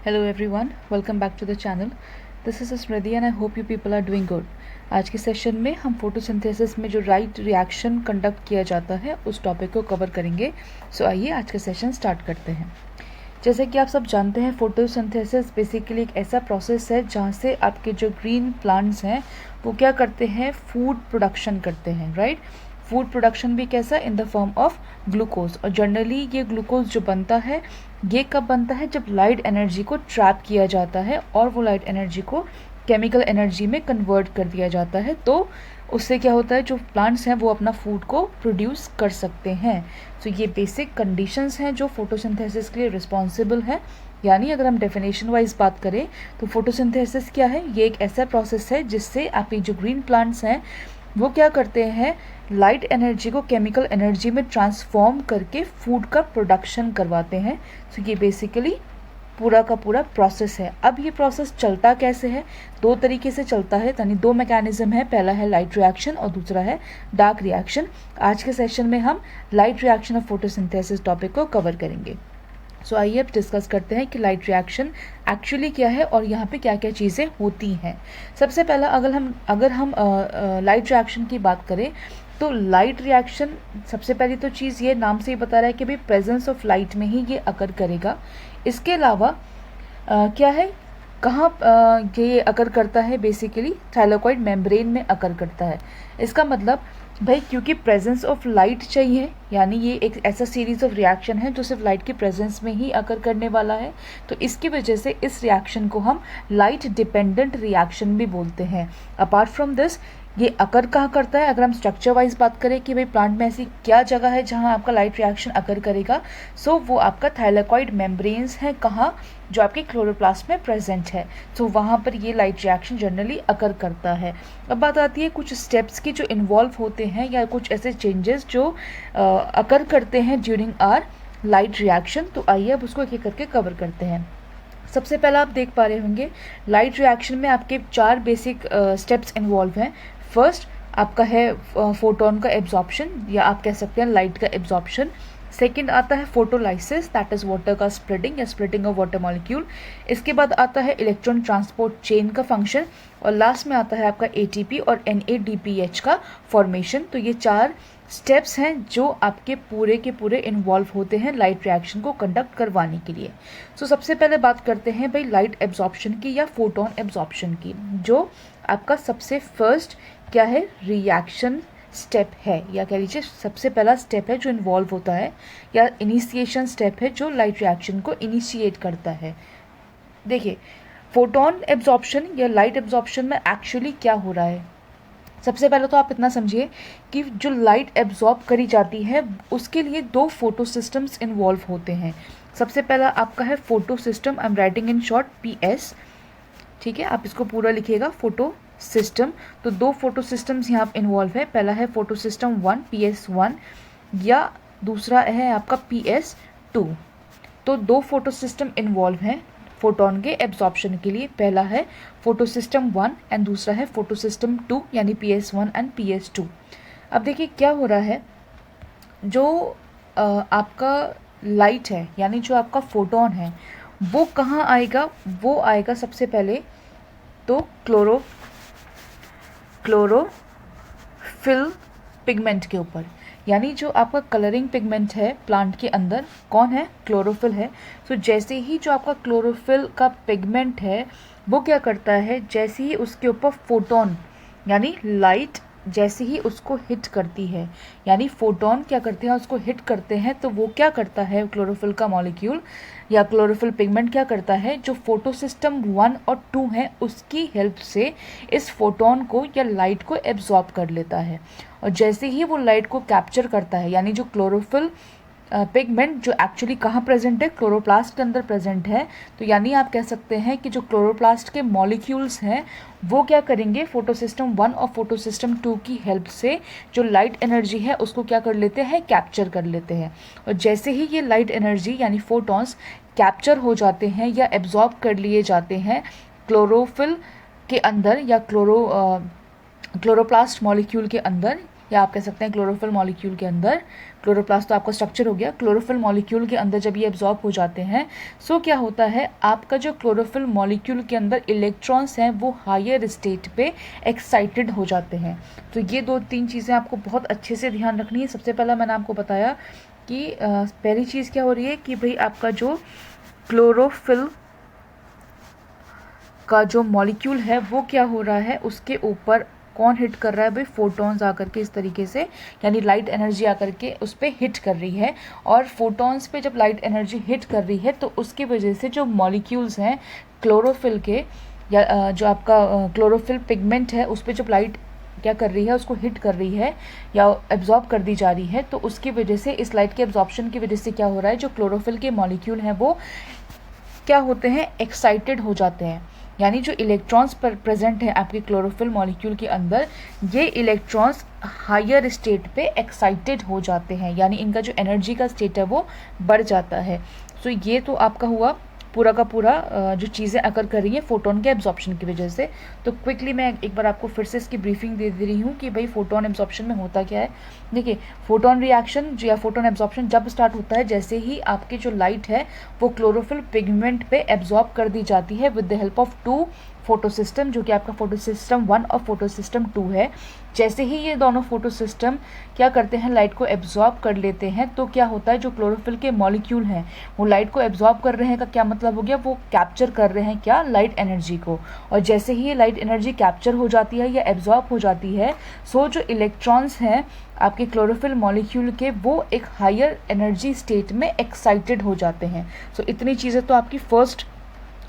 Hello everyone, welcome back to the channel. This is Smriti and I hope you people are doing good. आज के session में हम photosynthesis में जो right reaction conduct किया जाता है उस टॉपिक को कवर करेंगे. सो आइए आज का सेशन स्टार्ट करते हैं. जैसे कि आप सब जानते हैं, फोटोसिंथेसिस बेसिकली एक ऐसा प्रोसेस है जहाँ से आपके जो ग्रीन प्लांट्स हैं वो क्या करते हैं, फूड प्रोडक्शन करते हैं, राइट. फूड प्रोडक्शन भी कैसा, in the form of glucose. और जनरली ये ग्लूकोज जो बनता है ये कब बनता है, जब लाइट एनर्जी को ट्रैप किया जाता है और वो लाइट एनर्जी को केमिकल एनर्जी में कन्वर्ट कर दिया जाता है. तो उससे क्या होता है, जो प्लांट्स हैं वो अपना फूड को प्रोड्यूस कर सकते हैं. तो ये बेसिक कंडीशंस हैं जो फोटोसिंथेसिस के लिए रिस्पॉन्सिबल है. यानी अगर हम डेफिनेशन वाइज बात करें तो फोटोसिंथेसिस क्या है, ये एक ऐसा प्रोसेस है जिससे आपके जो ग्रीन प्लांट्स हैं वो क्या करते हैं, लाइट एनर्जी को केमिकल एनर्जी में ट्रांसफॉर्म करके फूड का प्रोडक्शन करवाते हैं. तो ये बेसिकली पूरा का पूरा प्रोसेस है. अब ये प्रोसेस चलता कैसे है, दो तरीके से चलता है, यानी दो मैकेनिज्म है. पहला है लाइट रिएक्शन और दूसरा है डार्क रिएक्शन. आज के सेशन में हम light reaction of photosynthesis topic को कवर करेंगे. सो आइए अब डिस्कस करते हैं कि लाइट रिएक्शन एक्चुअली क्या है और यहाँ पे क्या क्या चीज़ें होती हैं. सबसे पहला अगर हम लाइट रिएक्शन की बात करें तो लाइट रिएक्शन सबसे पहली तो चीज़ ये नाम से ही बता रहा है कि भाई प्रेजेंस ऑफ लाइट में ही ये अकर करेगा. इसके अलावा क्या है, कहाँ ये अकर करता है, बेसिकली थाइलाकोइड मेम्ब्रेन में अकर करता है. इसका मतलब भाई क्योंकि प्रेजेंस ऑफ लाइट चाहिए, यानी ये एक ऐसा सीरीज ऑफ रिएक्शन है जो सिर्फ लाइट की प्रेजेंस में ही अकर करने वाला है. तो इसकी वजह से इस रिएक्शन को हम लाइट डिपेंडेंट रिएक्शन भी बोलते हैं. अपार्ट फ्रॉम दिस ये अकर कहाँ करता है, अगर हम स्ट्रक्चर वाइज बात करें कि भाई प्लांट में ऐसी क्या जगह है जहाँ आपका लाइट रिएक्शन अकर करेगा, सो वो आपका थाइलाकोइड मेम्ब्रेन्स है, कहाँ, जो आपके क्लोरोप्लास्ट में प्रेजेंट है. तो वहाँ पर ये लाइट रिएक्शन जनरली अकर करता है. अब बात आती है कुछ स्टेप्स की जो इन्वॉल्व होते हैं या कुछ ऐसे चेंजेस जो अकर करते हैं ड्यूरिंग आर लाइट रिएक्शन. तो आइए अब उसको एक एक करके कवर करते हैं. सबसे पहला आप देख पा रहे होंगे लाइट रिएक्शन में आपके 4 बेसिक स्टेप्स इन्वॉल्व हैं. फर्स्ट आपका है फोटोन का एब्जॉर्प्शन, या आप कह सकते हैं लाइट का एब्जॉर्प्शन. सेकंड आता है फोटोलाइसिस, दैट इज वाटर का स्प्लिटिंग या स्प्लिटिंग ऑफ वाटर मॉलिक्यूल. इसके बाद आता है इलेक्ट्रॉन ट्रांसपोर्ट चेन का फंक्शन, और लास्ट में आता है आपका एटीपी और NADPH का फॉर्मेशन. तो ये 4 स्टेप्स हैं जो आपके पूरे के पूरे इन्वॉल्व होते हैं लाइट रिएक्शन को कंडक्ट करवाने के लिए. सो सबसे पहले बात करते हैं भाई लाइट एब्जॉर्प्शन की या फोटोन एब्जॉर्प्शन की, जो आपका सबसे फर्स्ट क्या है, रिएक्शन स्टेप है, या कह लीजिए सबसे पहला स्टेप है जो इन्वॉल्व होता है, या इनिशिएशन स्टेप है जो लाइट रिएक्शन को इनिशिएट करता है. देखिए फोटोन एब्जॉर्प्शन या लाइट एब्जॉर्प्शन में एक्चुअली क्या हो रहा है. सबसे पहले तो आप इतना समझिए कि जो लाइट एब्जॉर्ब करी जाती है उसके लिए 2 फोटो सिस्टम्स इन्वॉल्व होते हैं. सबसे पहला आपका है photo system, I am writing in short PS, ठीक है, आप इसको पूरा लिखिएगा फोटो सिस्टम. तो 2 फोटो सिस्टम्स यहाँ इन्वॉल्व है. पहला है फोटो सिस्टम 1 PS1 या दूसरा है आपका PS2. तो 2 फोटो सिस्टम इन्वॉल्व हैं फोटोन के एब्जॉर्प्शन के लिए. पहला है फोटो सिस्टम 1 एंड दूसरा है फोटो सिस्टम 2 यानी PS1 एंड PS2. अब देखिए क्या हो रहा है, जो आपका लाइट है यानी जो आपका फोटोन है वो कहाँ आएगा, वो आएगा सबसे पहले तो क्लोरोफिल पिगमेंट के ऊपर. यानी जो आपका कलरिंग पिगमेंट है प्लांट के अंदर, कौन है, क्लोरोफिल है. तो जैसे ही जो आपका क्लोरोफिल का पिगमेंट है वो क्या करता है, जैसे ही उसके ऊपर फोटोन यानी लाइट जैसे ही उसको हिट करती है, यानी फोटोन क्या करते हैं, उसको हिट करते हैं, तो वो क्या करता है, क्लोरोफिल का मॉलिक्यूल या क्लोरोफिल पिगमेंट क्या करता है, जो फोटो सिस्टम 1 और 2 हैं उसकी हेल्प से इस फोटोन को या लाइट को एब्जॉर्ब कर लेता है. और जैसे ही वो लाइट को कैप्चर करता है, यानी जो क्लोरोफिल पिगमेंट जो एक्चुअली कहाँ प्रेजेंट है, क्लोरोप्लास्ट के अंदर प्रेजेंट है. तो यानी आप कह सकते हैं कि जो क्लोरोप्लास्ट के मॉलिक्यूल्स हैं वो क्या करेंगे, फोटो सिस्टम 1 और फोटो सिस्टम 2 की हेल्प से जो लाइट एनर्जी है उसको क्या कर लेते हैं, कैप्चर कर लेते हैं. और जैसे ही ये लाइट एनर्जी यानी फोटॉन्स कैप्चर हो जाते हैं या एब्जॉर्ब कर लिए जाते हैं क्लोरोफिल के अंदर या क्लोरोप्लास्ट मॉलिक्यूल के अंदर, या आप कह सकते हैं क्लोरोफिल मॉलिक्यूल के अंदर, क्लोरोप्लास्ट तो आपका स्ट्रक्चर हो गया, क्लोरोफिल मॉलिक्यूल के अंदर जब ये एब्जॉर्ब हो जाते हैं, सो क्या होता है, आपका जो क्लोरोफिल मॉलिक्यूल के अंदर इलेक्ट्रॉन्स हैं वो हायर स्टेट पे एक्साइटेड हो जाते हैं। तो ये 2-3 चीज़ें आपको बहुत अच्छे से ध्यान रखनी है। सबसे पहला मैंने आपको बताया कि पहली चीज़ क्या हो रही है कि भाई आपका जो क्लोरोफिल का जो मॉलिक्यूल है वो क्या हो रहा है, उसके ऊपर कौन हिट कर रहा है भाई, फोटॉन्स आकर के इस तरीके से, यानी लाइट एनर्जी आकर के उस पर हिट कर रही है। और फोटॉन्स पे जब लाइट एनर्जी हिट कर रही है तो उसकी वजह से जो मॉलिक्यूल्स हैं क्लोरोफिल के, या जो आपका क्लोरोफिल पिगमेंट है उस पर जब लाइट क्या कर रही है, उसको हिट कर रही है या एब्जॉर्ब कर दी जा रही है, तो उसकी वजह से, इस लाइट के एब्जॉर्प्शन की वजह से क्या हो रहा है, जो क्लोरोफिल के मॉलिक्यूल हैं वो क्या होते हैं, एक्साइटेड हो जाते हैं। यानी जो इलेक्ट्रॉन्स प्रेजेंट हैं आपके क्लोरोफिल मॉलिक्यूल के अंदर, ये इलेक्ट्रॉन्स हायर स्टेट पे एक्साइटेड हो जाते हैं, यानी इनका जो एनर्जी का स्टेट है वो बढ़ जाता है। सो ये तो आपका हुआ पूरा का पूरा जो चीज़ें अकर कर रही हैं फोटोन के एब्जॉर्प्शन की वजह से। तो क्विकली मैं एक बार आपको फिर से इसकी ब्रीफिंग दे रही हूँ कि भाई फोटोन एब्जॉर्प्शन में होता क्या है। देखिए, फोटोन रिएक्शन या फोटोन एब्जॉर्प्शन जब स्टार्ट होता है, जैसे ही आपकी जो लाइट है वो क्लोरोफिल पिगमेंट पे एब्जॉर्ब कर दी जाती है with the help of 2 photo system, जो कि आपका फोटो सिस्टम 1 और फोटो सिस्टम 2 है। जैसे ही ये दोनों फोटो सिस्टम क्या करते हैं, लाइट को एब्जॉर्ब कर लेते हैं, तो क्या होता है, जो क्लोरोफिल के मॉलिक्यूल हैं वो लाइट को एब्जॉर्ब कर रहे हैं का क्या मतलब हो गया, वो कैप्चर कर रहे हैं क्या, लाइट एनर्जी को। और जैसे ही ये लाइट एनर्जी कैप्चर हो जाती है या एब्जॉर्ब हो जाती है, सो जो इलेक्ट्रॉन्स हैं आपके क्लोरोफिल मॉलिक्यूल के, वो एक हायर एनर्जी स्टेट में एक्साइटेड हो जाते हैं। सो इतनी चीज़ें तो आपकी फर्स्ट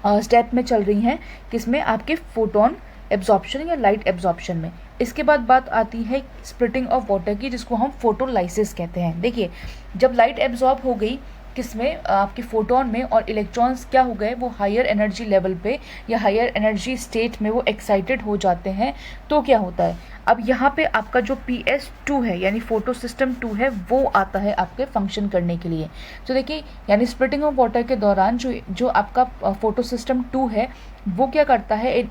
स्टेप में चल रही हैं, किसमें, आपके फोटोन एब्जॉर्प्शन या लाइट एब्जॉर्प्शन में। इसके बाद बात आती है स्प्लिटिंग ऑफ वाटर की, जिसको हम फोटोलाइसिस कहते हैं। देखिए, जब लाइट एब्जॉर्ब हो गई किसमें, आपके फोटोन में, और इलेक्ट्रॉन्स क्या हो गए, वो हायर एनर्जी लेवल पे या हायर एनर्जी स्टेट में वो एक्साइटेड हो जाते हैं, तो क्या होता है, अब यहाँ पे आपका जो PS2 है यानी फोटो सिस्टम 2 है वो आता है आपके फंक्शन करने के लिए। तो देखिए, यानी स्प्लिटिंग ऑफ वाटर के दौरान जो आपका फोटो सिस्टम 2 है वो क्या करता है,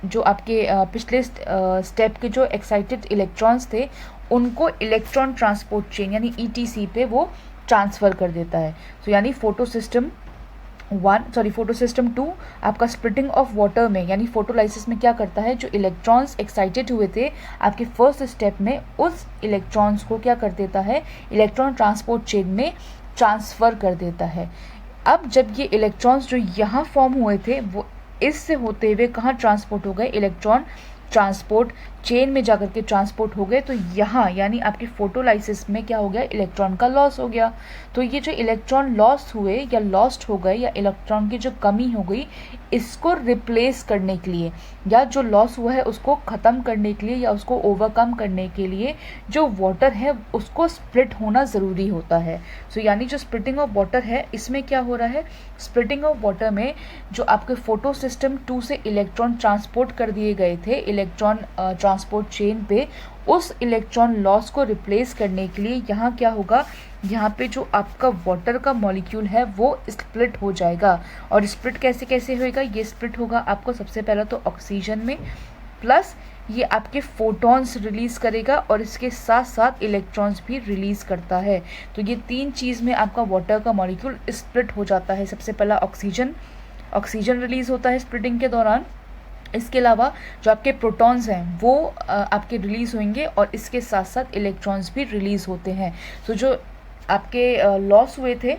जो आपके पिछले स्टेप के जो एक्साइटेड इलेक्ट्रॉन्स थे उनको इलेक्ट्रॉन ट्रांसपोर्ट चेन यानी ETC पे वो ट्रांसफ़र कर देता है। तो यानी फोटो सिस्टम 2 आपका स्प्लिटिंग ऑफ वाटर में यानी फोटोलाइसिस में क्या करता है, जो इलेक्ट्रॉन्स एक्साइटेड हुए थे आपके फर्स्ट स्टेप में, उस इलेक्ट्रॉन्स को क्या कर देता है, इलेक्ट्रॉन ट्रांसपोर्ट चेन में ट्रांसफ़र कर देता है। अब जब ये इलेक्ट्रॉन्स जो यहाँ फॉर्म हुए थे वो इससे होते हुए कहाँ ट्रांसपोर्ट हो गए, इलेक्ट्रॉन ट्रांसपोर्ट चेन में जाकर के ट्रांसपोर्ट हो गए, तो यहाँ यानी आपकी फोटोलाइसिस में क्या हो गया, इलेक्ट्रॉन का लॉस हो गया। तो ये जो इलेक्ट्रॉन लॉस हुए या लॉस्ट हो गए या इलेक्ट्रॉन की जो कमी हो गई, इसको रिप्लेस करने के लिए या जो लॉस हुआ है उसको ख़त्म करने के लिए या उसको ओवरकम करने के लिए जो वाटर है उसको स्प्लिट होना ज़रूरी होता है। सो यानी जो स्प्लिटिंग ऑफ वाटर है इसमें क्या हो रहा है, स्प्लिटिंग ऑफ वाटर में जो आपके फोटो सिस्टम 2 से इलेक्ट्रॉन ट्रांसपोर्ट कर दिए गए थे इलेक्ट्रॉन ट्रांसपोर्ट चेन पे, उस इलेक्ट्रॉन लॉस को रिप्लेस करने के लिए यहाँ क्या होगा, यहाँ पे जो आपका वाटर का मॉलिक्यूल है वो स्प्लिट हो जाएगा। और स्प्लिट कैसे कैसे होएगा, ये स्प्लिट होगा आपको सबसे पहला तो ऑक्सीजन में, प्लस ये आपके फोटॉन्स रिलीज़ करेगा और इसके साथ साथ इलेक्ट्रॉन्स भी रिलीज़ करता है। तो ये 3 चीज़ में आपका वाटर का मॉलिक्यूल स्प्लिट हो जाता है। सबसे पहला ऑक्सीजन रिलीज़ होता है स्प्लिटिंग के दौरान, इसके अलावा जो आपके प्रोटॉन्स हैं वो आपके रिलीज़ होंगे और इसके साथ साथ इलेक्ट्रॉन्स भी रिलीज़ होते हैं। तो जो आपके लॉस हुए थे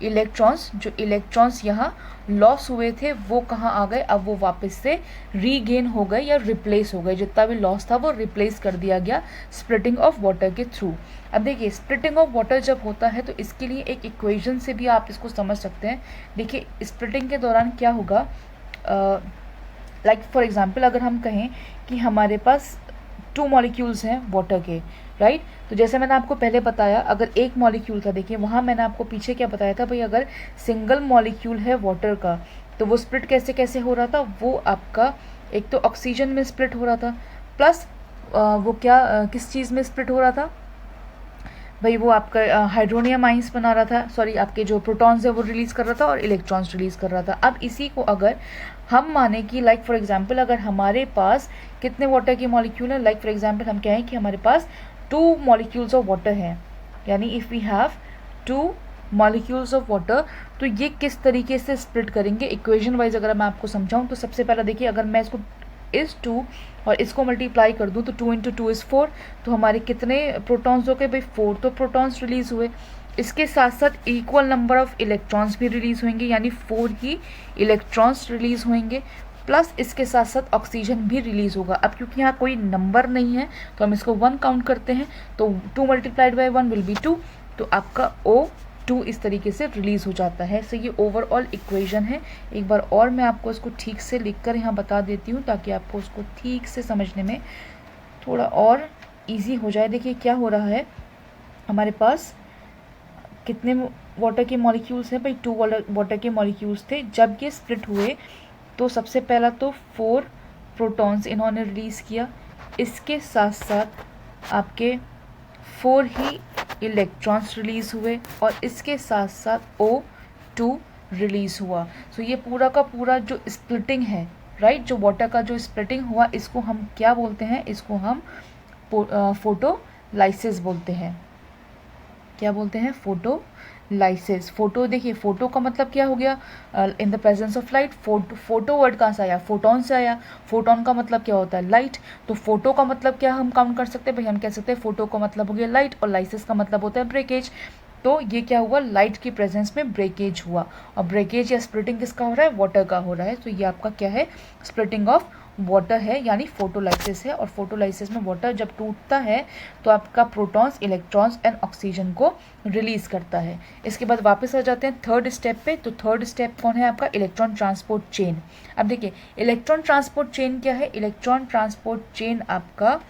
इलेक्ट्रॉन्स यहाँ लॉस हुए थे वो कहाँ आ गए, अब वो वापस से रीगेन हो गए या रिप्लेस हो गए, जितना भी लॉस था वो रिप्लेस कर दिया गया स्प्लिटिंग ऑफ वाटर के थ्रू। अब देखिए, स्प्लिटिंग ऑफ वाटर जब होता है तो इसके लिए एक इक्वेशन से भी आप इसको समझ सकते हैं। देखिए, स्प्लिटिंग के दौरान क्या होगा, लाइक फॉर एग्जांपल अगर हम कहें कि हमारे पास 2 मॉलिक्यूल्स हैं वाटर के, राइट। तो जैसे मैंने आपको पहले बताया, अगर एक मॉलिक्यूल था, देखिए वहाँ मैंने आपको पीछे क्या बताया था भाई, अगर सिंगल मॉलिक्यूल है वाटर का तो वो स्प्लिट कैसे कैसे हो रहा था, वो आपका एक तो ऑक्सीजन में स्प्लिट हो रहा था, प्लस वो किस चीज़ में स्प्लिट हो रहा था भाई, वो आपका हाइड्रोनियम आइंस बना रहा था, सॉरी आपके जो प्रोटॉन्स है वो रिलीज़ कर रहा था और इलेक्ट्रॉन्स रिलीज़ कर रहा था। अब इसी को अगर हम माने कि लाइक फॉर एग्जांपल अगर हमारे पास कितने वाटर के मॉलिक्यूल हैं, लाइक फॉर एग्जांपल हम कहें कि हमारे पास 2 मॉलिक्यूल्स ऑफ वाटर हैं, यानी if we have 2 molecules of water, तो ये किस तरीके से स्प्लिट करेंगे इक्वेशन वाइज अगर मैं आपको समझाऊँ तो सबसे पहला देखिए, अगर मैं इसको इस 2 और इसको मल्टीप्लाई कर दूँ तो 2 × 2 = 4, तो हमारे कितने प्रोटॉन्स हो गए भाई 4, तो प्रोटॉन्स रिलीज़ हुए। इसके साथ साथ इक्वल नंबर ऑफ इलेक्ट्रॉन्स भी रिलीज़ होंगे, यानी 4 ही इलेक्ट्रॉन्स रिलीज़ होंगे, प्लस इसके साथ साथ ऑक्सीजन भी रिलीज़ होगा। अब क्योंकि यहाँ कोई नंबर नहीं है तो हम इसको 1 काउंट करते हैं, तो 2 × 1 विल बी 2, तो आपका O2 इस तरीके से रिलीज़ हो जाता है। सो ये ओवरऑल इक्वेशन है। एक बार और मैं आपको इसको ठीक से लिखकर यहाँ बता देती हूँ ताकि आपको उसको ठीक से समझने में थोड़ा और ईजी हो जाए। देखिए क्या हो रहा है, हमारे पास कितने वाटर के मॉलिक्यूल्स हैं भाई, 2 वाटर के मॉलिक्यूल्स थे। जब ये स्प्लिट हुए तो सबसे पहला तो 4 प्रोटॉन्स इन्होंने रिलीज़ किया, इसके साथ साथ आपके 4 ही इलेक्ट्रॉन्स रिलीज़ हुए और इसके साथ साथ O2 रिलीज़ हुआ। सो ये पूरा का पूरा जो स्प्लिटिंग है, राइट, जो वाटर का जो स्प्लिटिंग हुआ, इसको हम क्या बोलते हैं, इसको हम फोटोलाइसिस बोलते हैं। क्या बोलते हैं, फोटोलाइसिस। फोटो, देखिए फोटो का मतलब क्या हो गया, in the presence of light. Photo word कहाँ से आया, फोटोन से आया। फोटोन का मतलब क्या होता है, लाइट। तो फोटो का मतलब क्या हम काउंट कर सकते हैं भाई, हम कह सकते हैं फोटो का मतलब हो गया लाइट, और लाइसिस का मतलब होता है ब्रेकेज। तो ये क्या हुआ, लाइट की प्रेजेंस में ब्रेकेज हुआ, और ब्रेकेज या स्प्लिटिंग किसका हो रहा है, वाटर का हो रहा है। तो ये आपका क्या है, स्प्लिटिंग ऑफ वाटर है, यानी फोटोलाइसिस है। और फोटोलाइसिस में वाटर जब टूटता है तो आपका प्रोटॉन्स, इलेक्ट्रॉन्स एंड ऑक्सीजन को रिलीज करता है। इसके बाद वापस आ जाते हैं थर्ड स्टेप पे। तो थर्ड स्टेप कौन है आपका, इलेक्ट्रॉन ट्रांसपोर्ट चेन। अब देखिए इलेक्ट्रॉन ट्रांसपोर्ट चेन क्या है, इलेक्ट्रॉन ट्रांसपोर्ट चेन आपका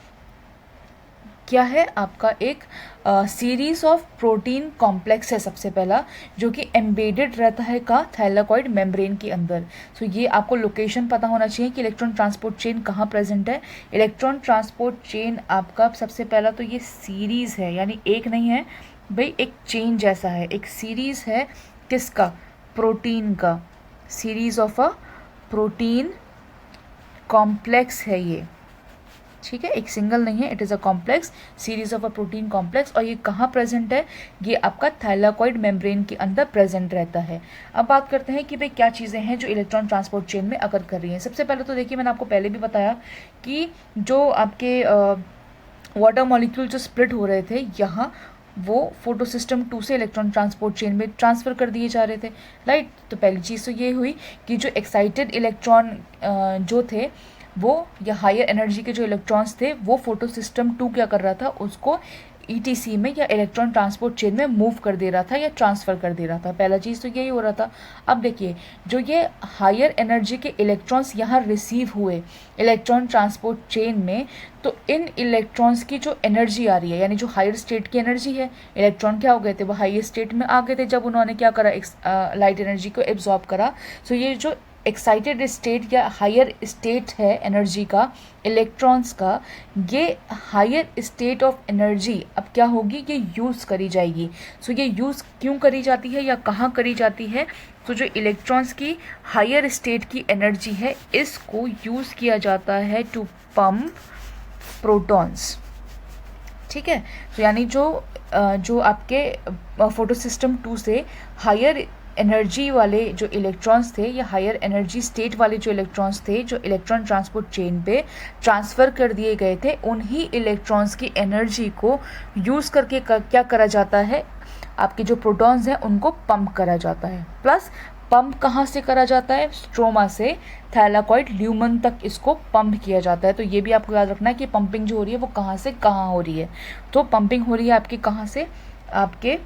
क्या है, आपका एक सीरीज ऑफ प्रोटीन कॉम्प्लेक्स है सबसे पहला, जो कि एम्बेडेड रहता है का थैलाकॉइड मेम्ब्रेन के अंदर। सो ये आपको लोकेशन पता होना चाहिए कि इलेक्ट्रॉन ट्रांसपोर्ट चेन कहाँ प्रेजेंट है। इलेक्ट्रॉन ट्रांसपोर्ट चेन आपका सबसे पहला तो ये सीरीज है, यानी एक नहीं है भाई, एक चेन जैसा है, एक सीरीज है किसका, प्रोटीन का, series of a protein complex है ये, ठीक है, एक सिंगल नहीं है, it is a complex series of a protein complex. और ये कहाँ प्रेजेंट है, ये आपका थैलाकॉइड मेम्ब्रेन के अंदर प्रेजेंट रहता है। अब बात करते हैं कि भाई क्या चीज़ें हैं जो इलेक्ट्रॉन ट्रांसपोर्ट चेन में अगर कर रही हैं। सबसे पहले तो देखिए मैंने आपको पहले भी बताया कि जो आपके वाटर मॉलिक्यूल जो स्प्लिट हो रहे थे, यहाँ वो फोटो सिस्टम 2 से इलेक्ट्रॉन ट्रांसपोर्ट चेन में ट्रांसफ़र कर दिए जा रहे थे, राइट। तो पहली चीज़ तो ये हुई कि जो एक्साइटेड इलेक्ट्रॉन जो थे वो, या हायर एनर्जी के जो इलेक्ट्रॉन्स थे, वो फोटो सिस्टम 2 क्या कर रहा था, उसको ETC में या इलेक्ट्रॉन ट्रांसपोर्ट चेन में मूव कर दे रहा था या ट्रांसफ़र कर दे रहा था। पहला चीज़ तो यही हो रहा था। अब देखिए जो ये हायर एनर्जी के इलेक्ट्रॉन्स यहाँ रिसीव हुए इलेक्ट्रॉन ट्रांसपोर्ट चेन में, तो इन इलेक्ट्रॉन्स की जो एनर्जी आ रही है, यानी जो हायर स्टेट की एनर्जी है, इलेक्ट्रॉन क्या हो गए थे, वो हायर स्टेट में आ गए थे जब उन्होंने क्या करा, लाइट एनर्जी को एब्जॉर्ब करा। सो ये जो एक्साइटेड स्टेट या हायर स्टेट है एनर्जी का, इलेक्ट्रॉन्स का, ये हायर स्टेट ऑफ एनर्जी अब क्या होगी, ये यूज़ करी जाएगी। सो ये यूज़ क्यों करी जाती है या कहाँ करी जाती है, तो जो इलेक्ट्रॉन्स की हायर स्टेट की एनर्जी है, इसको यूज़ किया जाता है टू पंप प्रोटॉन्स, ठीक है। तो यानी जो आपके फोटो सिस्टम 2 से हायर एनर्जी वाले जो इलेक्ट्रॉन्स थे या हायर एनर्जी स्टेट वाले जो इलेक्ट्रॉन्स थे, जो इलेक्ट्रॉन ट्रांसपोर्ट चेन पे ट्रांसफ़र कर दिए गए थे, उन्हीं इलेक्ट्रॉन्स की एनर्जी को यूज़ करके क्या करा जाता है, आपके जो प्रोटॉन्स हैं उनको पंप करा जाता है। प्लस पंप कहाँ से करा जाता है, स्ट्रोमा से थैलाकॉइड ल्यूमन तक इसको पंप किया जाता है। तो ये भी आपको याद रखना है कि पंपिंग जो हो रही है वो कहाँ से कहाँ हो रही है। तो पंपिंग हो रही है आपके कहाँ से, आपके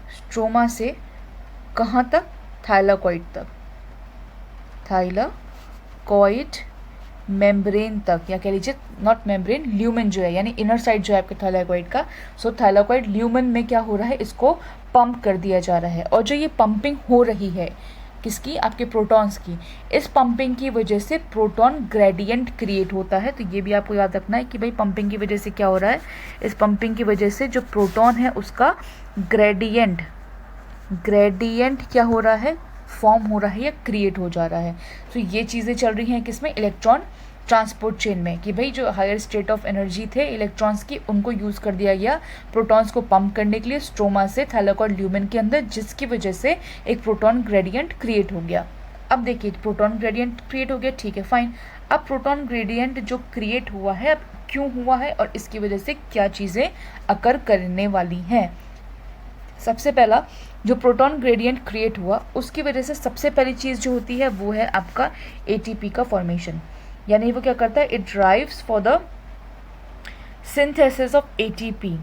स्ट्रोमा से कहाँ तक, थाइलाकॉइड तक, थाइलाकॉइड मेम्ब्रेन तक, या कह लीजिए नॉट मेम्ब्रेन, ल्यूमन जो है, यानी इनर साइड जो है आपके थाइलाकॉइड का। सो थाइलाकॉइड ल्यूमन में क्या हो रहा है, इसको पंप कर दिया जा रहा है। और जो ये पंपिंग हो रही है किसकी, आपके प्रोटॉन्स की, इस पंपिंग की वजह से प्रोटॉन ग्रेडियंट क्रिएट होता है। तो ये भी आपको याद रखना है कि भाई पंपिंग की वजह से क्या हो रहा है, इस पंपिंग की वजह से जो प्रोटॉन है उसका ग्रेडियंट क्या हो रहा है, फॉर्म हो रहा है या क्रिएट हो जा रहा है। तो ये चीज़ें चल रही हैं किसमें, इलेक्ट्रॉन ट्रांसपोर्ट चेन में कि भाई जो हायर स्टेट ऑफ एनर्जी थे इलेक्ट्रॉन्स की, उनको यूज़ कर दिया गया प्रोटॉन्स को पंप करने के लिए स्ट्रोमा से थैलेकॉइड ल्यूमेन के अंदर, जिसकी वजह से एक प्रोटॉन ग्रेडियंट क्रिएट हो गया। अब देखिए प्रोटॉन ग्रेडियंट क्रिएट हो गया, ठीक है फाइन। अब प्रोटॉन ग्रेडियंट जो क्रिएट हुआ है अब क्यों हुआ है और इसकी वजह से क्या चीज़ें अकर करने वाली हैं। सबसे पहला जो प्रोटॉन ग्रेडियंट क्रिएट हुआ उसकी वजह से सबसे पहली चीज़ जो होती है वो है आपका एटीपी का फॉर्मेशन। यानी वो क्या करता है, it drives for the synthesis of ATP.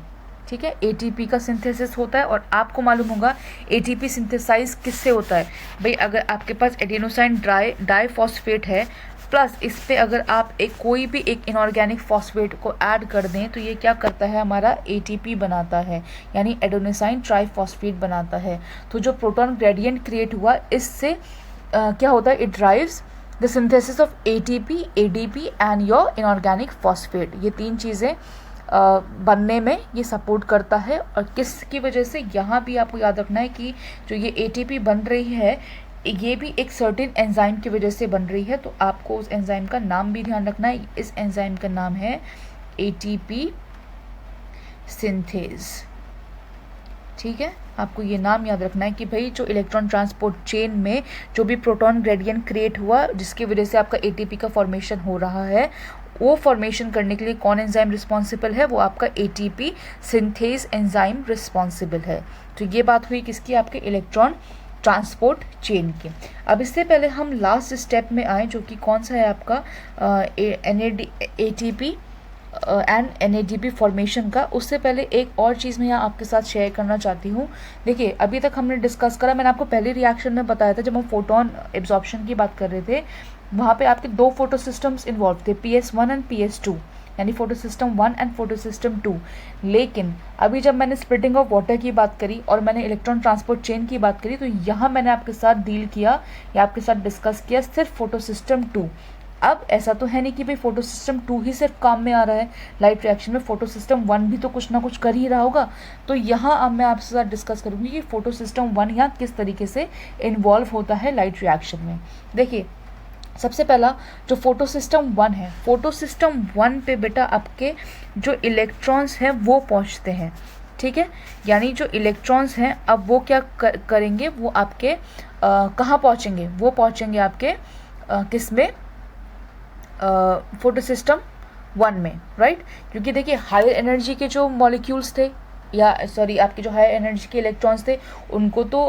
ठीक है, एटीपी का सिंथेसिस होता है और आपको मालूम होगा एटीपी सिंथेसाइज किससे होता है भाई, अगर आपके पास एडेनोसाइन डाइफॉस्फेट है प्लस इस पे अगर आप कोई भी एक इनऑर्गेनिक फॉस्फेट को ऐड कर दें तो ये क्या करता है, हमारा एटीपी बनाता है, यानी एडेनोसाइन ट्राइफॉस्फेट बनाता है। तो जो प्रोटॉन ग्रेडियंट क्रिएट हुआ इससे क्या होता है, it drives the synthesis of ATP, ADP and your inorganic phosphate. ये तीन चीज़ें बनने में ये सपोर्ट करता है। और किसकी वजह से, यहाँ भी आपको याद रखना है कि जो ये एटीपी बन रही है ये भी एक सर्टेन एंजाइम की वजह से बन रही है, तो आपको उस एंजाइम का नाम भी ध्यान रखना है। इस एंजाइम का नाम है एटीपी सिंथेज। ठीक है, आपको ये नाम याद रखना है कि भाई जो इलेक्ट्रॉन ट्रांसपोर्ट चेन में जो भी प्रोटॉन ग्रेडियंट क्रिएट हुआ जिसकी वजह से आपका एटीपी का फॉर्मेशन हो रहा है, वो फॉर्मेशन करने के लिए कौन एंजाइम रिस्पॉन्सिबल है, वो आपका एटीपी सिंथेज एंजाइम रिस्पॉन्सिबल है। तो ये बात हुई किसकी, आपके इलेक्ट्रॉन ट्रांसपोर्ट चेन की। अब इससे पहले हम लास्ट स्टेप में आए जो कि कौन सा है आपका एटीपी एंड एनएडीपी फॉर्मेशन का। उससे पहले एक और चीज़ मैं यहाँ आपके साथ शेयर करना चाहती हूँ। देखिए अभी तक हमने डिस्कस करा, मैंने आपको पहले रिएक्शन में बताया था जब हम फोटोन एब्जॉर्प्शन की बात कर रहे थे, वहाँ पे आपके दो फोटो सिस्टम्स इन्वॉल्व थे, PS1 एंड PS2, यानी photo system 1 and photo system 2। लेकिन अभी जब मैंने स्प्लिटिंग ऑफ वाटर की बात करी और मैंने इलेक्ट्रॉन ट्रांसपोर्ट चेन की बात करी तो यहाँ मैंने आपके साथ डील किया या आपके साथ डिस्कस किया सिर्फ फोटो सिस्टम 2। अब ऐसा तो है नहीं कि भाई फोटो सिस्टम 2 ही सिर्फ काम में आ रहा है लाइट रिएक्शन में, फोटो सिस्टम 1 भी तो कुछ ना कुछ कर ही रहा होगा। तो यहाँ अब मैं आपके साथ डिस्कस करूँगी कि फोटो सिस्टम 1 यहाँ किस तरीके से इन्वॉल्व होता है लाइट रिएक्शन में। देखिए सबसे पहला जो फोटो सिस्टम 1 है, फोटो सिस्टम 1 पे बेटा आपके जो इलेक्ट्रॉन्स हैं वो पहुंचते हैं। ठीक है, यानी जो इलेक्ट्रॉन्स हैं अब वो क्या करेंगे, वो आपके कहाँ पहुंचेंगे, वो पहुंचेंगे आपके किस में, फोटो सिस्टम 1 में, राइट। क्योंकि देखिए हायर एनर्जी के जो मॉलिक्यूल्स थे या सॉरी आपके जो हायर एनर्जी के इलेक्ट्रॉन्स थे उनको तो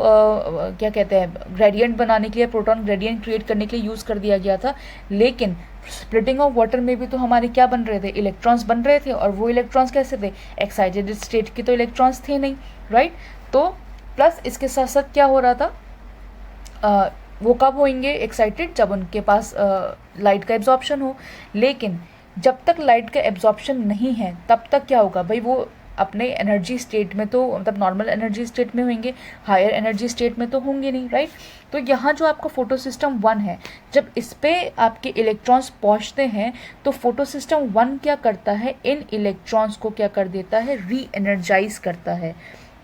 क्या कहते हैं, ग्रेडियंट बनाने के लिए, प्रोटॉन ग्रेडियंट क्रिएट करने के लिए यूज़ कर दिया गया था। लेकिन स्प्लिटिंग ऑफ वाटर में भी तो हमारे क्या बन रहे थे, इलेक्ट्रॉन्स बन रहे थे। और वो इलेक्ट्रॉन्स कैसे थे, एक्साइटेड स्टेट के तो इलेक्ट्रॉन्स थे नहीं, राइट। तो प्लस इसके साथ साथ क्या हो रहा था, वो कब होंगे एक्साइटेड, जब उनके पास लाइट का एब्जॉर्प्शन हो। लेकिन जब तक लाइट का एब्जॉर्प्शन नहीं है तब तक क्या होगा भाई, वो अपने एनर्जी स्टेट में तो मतलब नॉर्मल एनर्जी स्टेट में होंगे, हायर एनर्जी स्टेट में तो होंगे नहीं, राइट। तो यहाँ जो आपका फोटो सिस्टम 1 है, जब इस पे आपके इलेक्ट्रॉन्स पहुँचते हैं तो फोटो सिस्टम 1 क्या करता है, इन इलेक्ट्रॉन्स को क्या कर देता है, री एनर्जाइज करता है।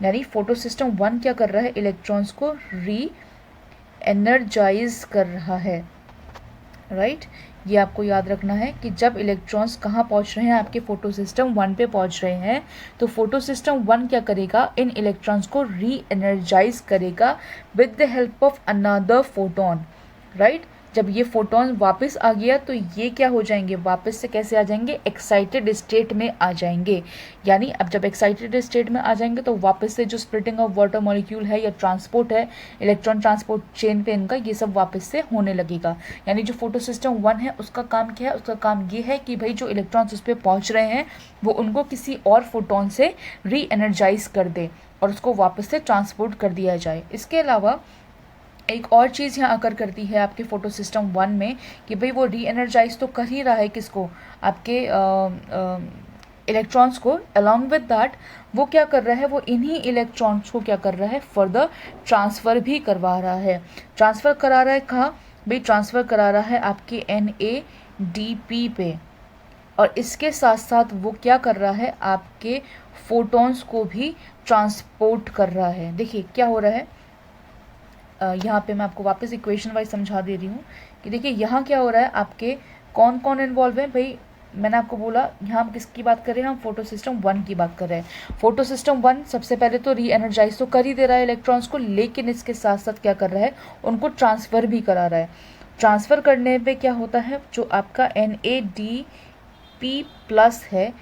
यानी फोटो सिस्टम 1 क्या कर रहा है, इलेक्ट्रॉन्स को री एनर्जाइज कर रहा है, राइट। ये आपको याद रखना है कि जब इलेक्ट्रॉन्स कहाँ पहुँच रहे हैं, आपके फोटो सिस्टम 1 पे पहुँच रहे हैं, तो फोटो सिस्टम 1 क्या करेगा, इन इलेक्ट्रॉन्स को री एनर्जाइज करेगा with the help of another photon, right. जब ये फोटोन वापस आ गया तो ये क्या हो जाएंगे, वापस से कैसे आ जाएंगे, एक्साइटेड स्टेट में आ जाएंगे। यानी अब जब एक्साइटेड स्टेट में आ जाएंगे तो वापस से जो स्प्लिटिंग ऑफ वाटर मॉलिक्यूल है या ट्रांसपोर्ट है, इलेक्ट्रॉन ट्रांसपोर्ट चेन पे इनका, ये सब वापस से होने लगेगा। यानी जो फोटो सिस्टम 1 है उसका काम क्या है, उसका काम ये है कि भाई जो इलेक्ट्रॉन्स उस पर पहुँच रहे हैं वो उनको किसी और फोटोन से री एनर्जाइज कर दे और उसको वापस से ट्रांसपोर्ट कर दिया जाए। इसके अलावा एक और चीज़ यहाँ आकर करती है आपके फोटो सिस्टम 1 में कि भाई वो री एनर्जाइज तो कर ही रहा है किसको, आपके इलेक्ट्रॉन्स को। अलॉन्ग विद दैट वो क्या कर रहा है, वो इन्हीं इलेक्ट्रॉन्स को क्या कर रहा है, फर्दर ट्रांसफ़र भी करवा रहा है। ट्रांसफ़र करा रहा है कहाँ भाई, ट्रांसफ़र करा रहा है आपके NADP पे। और इसके साथ साथ वो क्या कर रहा है, आपके फोटोन्स को भी ट्रांसपोर्ट कर रहा है। देखिए क्या हो रहा है, यहाँ पे मैं आपको वापस इक्वेशन वाइज समझा दे रही हूँ कि देखिए यहाँ क्या हो रहा है, आपके कौन कौन इन्वॉल्व है भाई? मैंने आपको बोला यहाँ हम किसकी बात कर रहे हैं, हम फोटो सिस्टम 1 की बात कर रहे हैं। फोटो सिस्टम 1 सबसे पहले तो री एनर्जाइज तो कर ही दे रहा है इलेक्ट्रॉन्स को, लेकिन इसके साथ साथ क्या कर रहा है, उनको ट्रांसफ़र भी करा रहा है। ट्रांसफ़र करने पे क्या होता है, जो आपका NADP+ है,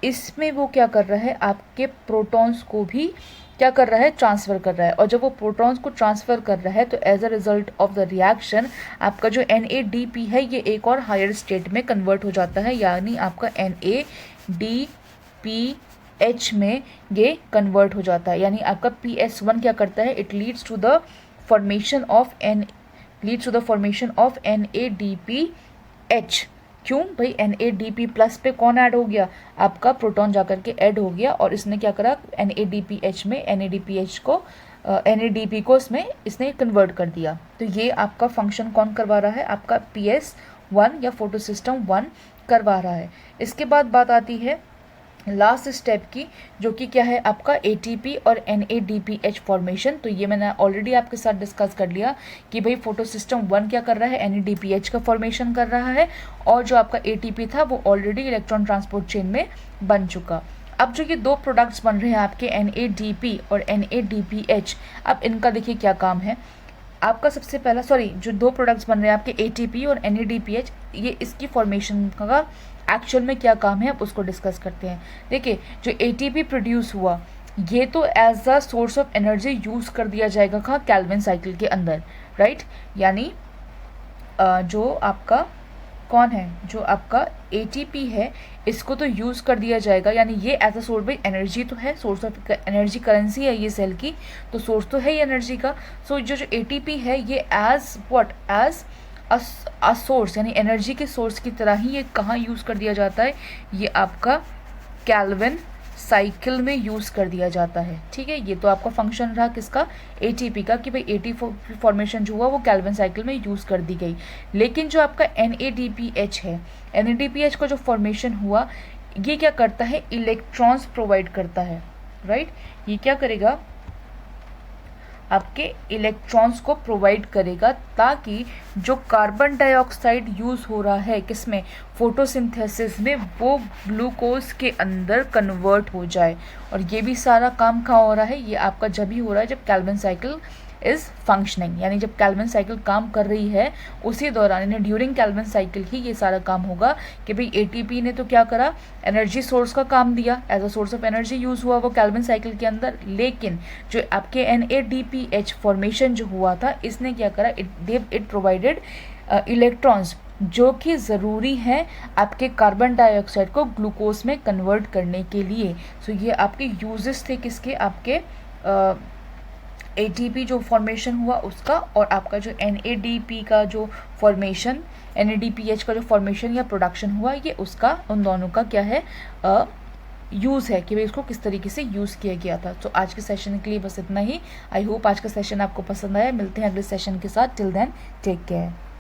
इसमें वो क्या कर रहा है, आपके प्रोटॉन्स को भी क्या कर रहा है, ट्रांसफ़र कर रहा है। और जब वो प्रोटॉन्स को ट्रांसफ़र कर रहा है तो as a result of the reaction आपका जो NADP है ये एक और हायर स्टेट में कन्वर्ट हो जाता है, यानी आपका NADPH में ये कन्वर्ट हो जाता है। यानी आपका PS1 क्या करता है, it leads to the formation of NADPH। क्यों भाई, NADP+ पे कौन ऐड हो गया, आपका प्रोटॉन जाकर के ऐड हो गया, और इसने क्या करा, NADPH में NADP को इसने कन्वर्ट कर दिया। तो ये आपका फंक्शन कौन करवा रहा है, आपका PS1 या फोटो सिस्टम 1 करवा रहा है। इसके बाद बात आती है लास्ट स्टेप की, जो कि क्या है, आपका ATP और NADPH फॉर्मेशन। तो ये मैंने ऑलरेडी आपके साथ डिस्कस कर लिया कि भाई फोटो सिस्टम 1 क्या कर रहा है, NADPH का फॉर्मेशन कर रहा है, और जो आपका ATP था वो ऑलरेडी इलेक्ट्रॉन ट्रांसपोर्ट चेन में बन चुका। अब जो ये दो प्रोडक्ट्स बन रहे हैं आपके NADP और NADPH, अब इनका देखिए क्या काम है। आपका सबसे पहला जो दो प्रोडक्ट्स बन रहे हैं आपके ATP और NADPH, ये इसकी फॉर्मेशन का एक्चुअल में क्या काम है, अब उसको डिस्कस करते हैं। देखिए, जो ATP प्रोड्यूस हुआ ये तो as a source of energy use कर दिया जाएगा कहाँ, कैल्विन साइकिल के अंदर, राइट। यानी जो आपका कौन है, जो आपका ATP है, इसको तो यूज़ कर दिया जाएगा, यानी ये एज अ सोर्स, भाई एनर्जी तो है, सोर्स ऑफ एनर्जी, करेंसी है ये सेल की, तो सोर्स तो है ही एनर्जी का। सो जो ATP है ये एज अ सोर्स, यानी एनर्जी के सोर्स की तरह ही ये कहाँ यूज़ कर दिया जाता है, ये आपका कैल्विन साइकिल में यूज़ कर दिया जाता है। ठीक है, ये तो आपका फंक्शन रहा किसका, ATP का, कि भाई ATP फॉर्मेशन जो हुआ वो कैल्विन साइकिल में यूज़ कर दी गई। लेकिन जो आपका NADPH है, NADPH का जो फॉर्मेशन हुआ ये क्या करता है, इलेक्ट्रॉन्स प्रोवाइड करता है, राइट। ये क्या करेगा, आपके इलेक्ट्रॉन्स को प्रोवाइड करेगा, ताकि जो कार्बन डाइऑक्साइड यूज़ हो रहा है किसमें, फोटोसिंथेसिस में, वो ग्लूकोज के अंदर कन्वर्ट हो जाए। और ये भी सारा काम कहाँ हो रहा है, ये आपका जब ही हो रहा है जब कैल्विन साइकिल इज़ फंक्शनिंग, यानी जब कैल्विन साइकिल काम कर रही है उसी दौरान, यानी ड्यूरिंग कैल्विन साइकिल ही ये सारा काम होगा। कि भाई ATP ने तो क्या करा, एनर्जी सोर्स का काम दिया, as a source of energy use हुआ वो कैल्विन साइकिल के अंदर। लेकिन जो आपके NADPH फॉर्मेशन जो हुआ था, इसने क्या करा, इट प्रोवाइडेड इलेक्ट्रॉन्स जो कि ज़रूरी है आपके कार्बन डाइऑक्साइड को ग्लूकोज में कन्वर्ट करने के लिए। सो ये आपके यूजेस थे किसके, आपके ATP जो फॉर्मेशन हुआ उसका, और आपका जो NADP का जो फॉर्मेशन, NADPH का जो फॉर्मेशन या प्रोडक्शन हुआ, ये उसका, उन दोनों का क्या है, यूज़ है कि भाई इसको किस तरीके से यूज़ किया गया था। तो आज के सेशन के लिए बस इतना ही। आई होप आज का सेशन आपको पसंद आया। मिलते हैं अगले सेशन के साथ। Till then take care.